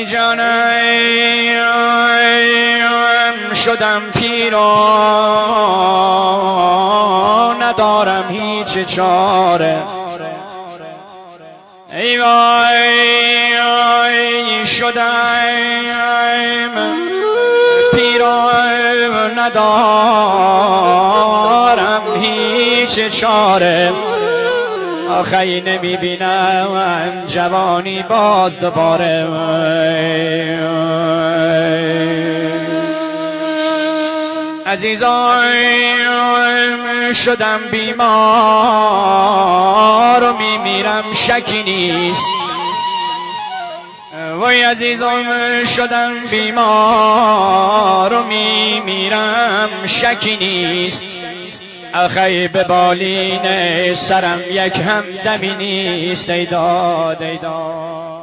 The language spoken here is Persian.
ای جانم شدم پیر و ندارم هیچ چاره، ای وای شدم پیر و ندارم هیچ چاره، آخی نمیبینم جوانی باز دوباره. عزیزان شدم بیمار و میمیرم شکی نیست، وای عزیزان شدم بیمار و میمیرم شکی نیست، آخی به بالین سرم یک همدمی نیست. ای داد ای داد